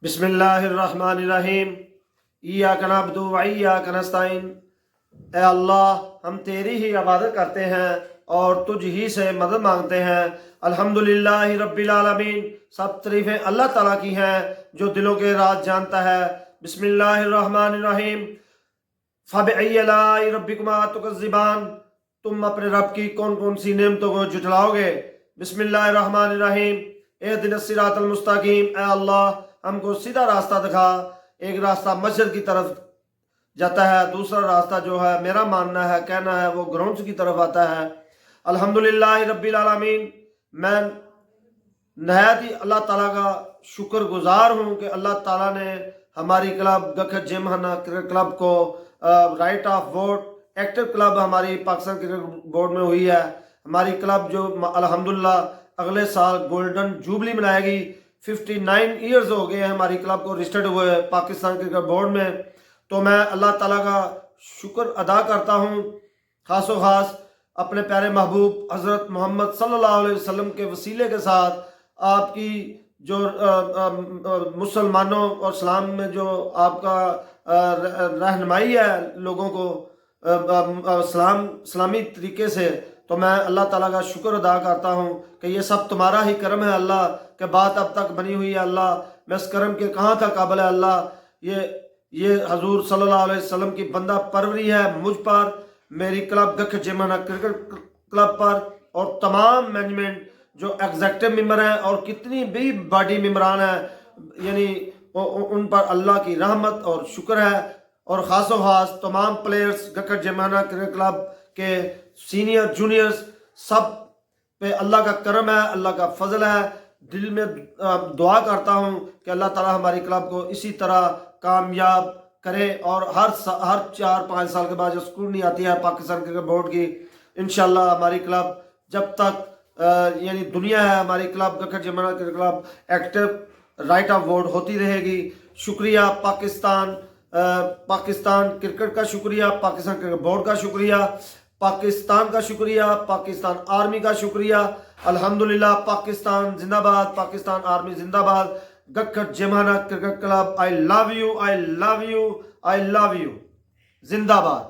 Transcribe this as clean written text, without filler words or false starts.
بسم اللہ الرحمن الرحیم ایاک نعبد و ایاک نستعین۔ اے اللہ، ہم تیری ہی عبادت کرتے ہیں اور تجھ ہی سے مدد مانگتے ہیں۔ الحمدللہ رب العالمین، سب تعریفیں اللہ تعالیٰ کی ہیں جو دلوں کے راز جانتا ہے۔ بسم اللہ الرحمن الرحیم۔ فَبِأَيِّ آلَاءِ رَبِّكُمَا تُكَذِّبَانِ، تم اپنے رب کی کون کون سی نعمتوں کو جھٹلاؤ گے۔ بسم اللہ الرحمن الرحیم۔ اهدنا الصراط المستقیم، اے اللہ ہم کو سیدھا راستہ دکھا۔ ایک راستہ مسجد کی طرف جاتا ہے، دوسرا راستہ جو ہے میرا ماننا ہے کہنا ہے وہ گراؤنڈز کی طرف آتا ہے۔ الحمدللہ رب العالمین، میں نہایت ہی اللہ تعالیٰ کا شکر گزار ہوں کہ اللہ تعالیٰ نے ہماری club Gakhat Gymkhana cricket club کو right of vote active club ہماری پاکستان کرکٹ بورڈ میں ہوئی ہے۔ ہماری کلب جو الحمدللہ اگلے سال گولڈن جوبلی منائے گی۔ 59 ایئرز ہو گئے ہیں ہماری کلب کو رجسٹرڈ ہوئے پاکستان کرکٹ بورڈ میں۔ تو میں اللہ تعالیٰ کا شکر ادا کرتا ہوں، خاص و خاص اپنے پیارے محبوب حضرت محمد صلی اللہ علیہ وسلم کے وسیلے کے ساتھ آپ کی جو مسلمانوں اور اسلام میں جو آپ کا رہنمائی ہے لوگوں کو اسلامی طریقے سے، تو میں اللہ تعالیٰ کا شکر ادا کرتا ہوں کہ یہ سب تمہارا ہی کرم ہے اللہ، کہ بات اب تک بنی ہوئی ہے اللہ۔ میں اس کرم کے کہاں تھا قابل ہے اللہ۔ یہ حضور صلی اللہ علیہ وسلم کی بندہ پروری ہے مجھ پر، میری club Gakhat Gymkhana cricket club پر، اور تمام مینجمنٹ جو ایگزیکٹو ممبر ہیں اور کتنی بھی باڈی ممبران ہیں، یعنی ان پر اللہ کی رحمت اور شکر ہے۔ اور خاص و خاص تمام پلیئرز گکھت جمہانہ کرکٹ کلب کے سینئر جونیئرز، سب پہ اللہ کا کرم ہے، اللہ کا فضل ہے۔ دل میں دعا کرتا ہوں کہ اللہ تعالیٰ ہماری کلب کو اسی طرح کامیاب کرے، اور ہر 4-5 سال کے بعد جو اسکروٹنی آتی ہے پاکستان کرکٹ بورڈ کی، انشاءاللہ ہماری کلب جب تک یعنی دنیا ہے، ہماری club Gakhat Gymkhana cricket club active right of vote ہوتی رہے گی۔ شکریہ پاکستان کرکٹ کا شکریہ، پاکستان کرکٹ بورڈ کا شکریہ، پاکستان کا شکریہ، پاکستان آرمی کا شکریہ۔ الحمدللہ پاکستان زندہ باد، پاکستان آرمی زندہ باد۔ Gakhat Gymkhana cricket club, I love you, I love you, I love you، زندہ باد۔